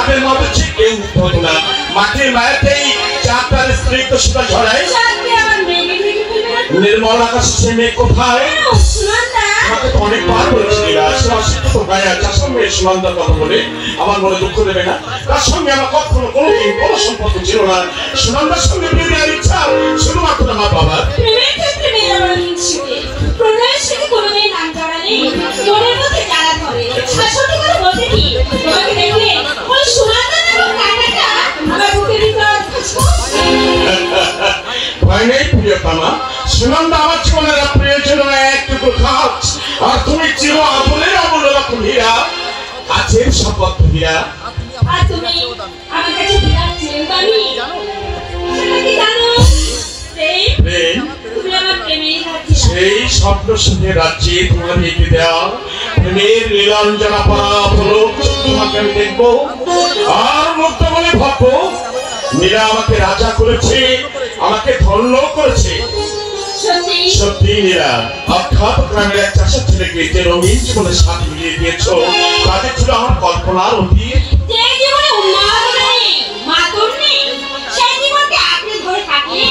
তাদের মধ্যে যে কেউ হতো না। মাটির মায়াতেই চারটার স্ত্রীত্ব সুতা ঝরায়। নির্মল আকাশ সে মেয়ে কোথায়? আমাকে তো অনেকবার বলেছিলি সুনন্দার কথা বলে আমার মনে দুঃখ দেবে না। তার সঙ্গে আমার কখনো কোনোদিন কোনো সম্পর্ক ছিল না। সুনন্দার সঙ্গে বিয়ে দেওয়ার ইচ্ছা শুধুমাত্র আমার বাবার। ভয় নেই প্রিয়তমা, সুনন্দা আমার জীবনের প্রিয়জন একটুকু খাস, আর তুমি চির আদরের অমূল্য রকম হীরা, কাছের সম্পর্ক হীরা। আর তুমি আমার কাছে হীরা চিরদানি, সেটা কি জানো? তুমি আমার প্রেমের রাজ্যে, সেই স্বপ্ন সুখের রাজ্যে তোমার এগিয়ে দেওয়া প্রেমের লীলাঞ্জনা পরা হলো। তোমাকে আমি দেখবো আর মুক্ত বলে ভাববো। মীরা আমাকে রাজা করেছে, আমাকে ধন্য করেছে। সত্যি মীরা, অখ্যাত গ্রামের এক চাষের ছেলেকে যে রঙিন জীবনের সাথে মিলিয়ে দিয়েছো, তাদের ছিল আমার কল্পনার অতীত। যে জীবনে উন্নয়ন নেই, মাধুর নেই, সেই জীবনকে আঁকড়ে ধরে থাকলে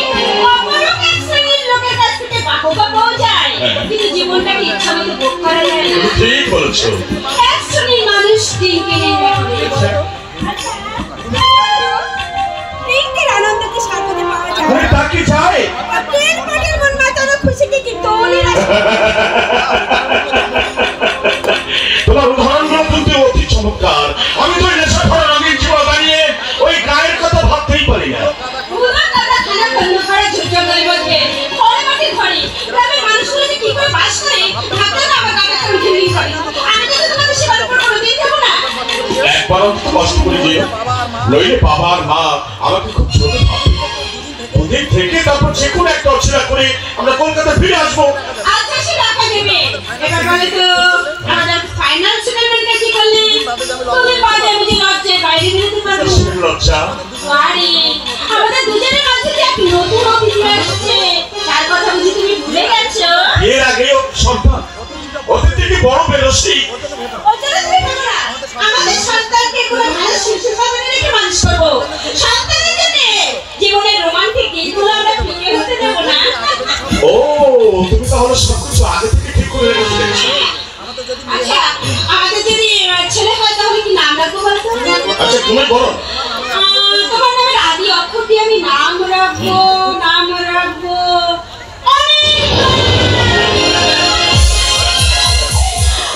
অপরূপ এক শ্রেণীর লোকের কাছ থেকে বাহবা পাওয়া যায়, কিন্তু জীবনটাকে ইচ্ছা মতো ভোগ করা যায় না। ঠিক বলেছো। এক শ্রেণীর মানুষ দিনকে দিন আনন্দকে সাথে পাওয়া যায়। তাকে চাই প্রেম পাগল মন মাতানো খুশিকে কি তোলে না। তোমার উদাহরণগুলো কিন্তু অতি চমৎকার। আমি তো নেশা করার আগে জীবন দাঁড়িয়ে ওই গায়ের কথা ভাবতেই পারি না। পুরো দাদা খানা বন্ধ করা জঙ্গলের মধ্যে ঘরে মাটি ঘরে গ্রামের মানুষগুলো যে কি করে বাস করে ভাবতে না আমার কাকা উঠে নিয়ে করে। আমি তো তোমাদের সেবার উপর কোনোদিন দেবো না। একবার অন্তত কষ্ট করে দিও, নইলে বাবা আর মা আমাকে খুব ছোট ভাববে। ওদের থেকে তারপর যে কোনো একটা অচেনা করে আমরা কলকাতা ফিরে আসবো। আচ্ছা সে টাকা দেবে, এবার বলে তো আমাদের ফাইনাল সেটেলমেন্টটা কি করলে? তুমি বাজে বুঝে লজ্জায় বাইরে বেরোতে পারবে না। লজ্জা আরে আমাদের দুজনের মাঝে যে এক নতুন অতিথি আসছে, তার কথা বুঝি তুমি ভুলে গেছো? এর আগেও সন্তান ওদের থেকে বড় বেরোসি। ওজন্য তুমি ভাবো না আমাদের সন্তানকে কোনো ভালো শিশু সন্তানে রেখে মানুষ করবো। সন্তানের জন্য জীবনের রোমান্টিক দিনগুলো আমরা ফিরে হতে দেবো না। ও তুমি তাহলে সবকিছু আগে থেকে ঠিক করে রেখেছো। আচ্ছা আমাদের যদি ছেলে হয় তাহলে কি নাম রাখবো বলতো? আচ্ছা তুমি বলো। তোমার নামের আদি অক্ষর দিয়ে আমি নাম রাখবো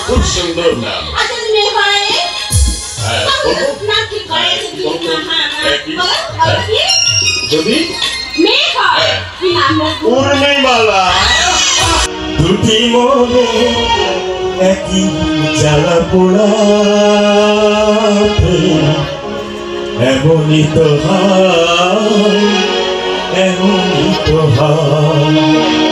খুব সুন্দর নাম। আচ্ছা তুমি হয় নাম কি করে? যদি মেয়ে হয় কি নাম রাখবো? উর্মিমালা। দুটি মনে একই জ্বালা পোড়া, এমনই তো হয়, এমনই তো হয়।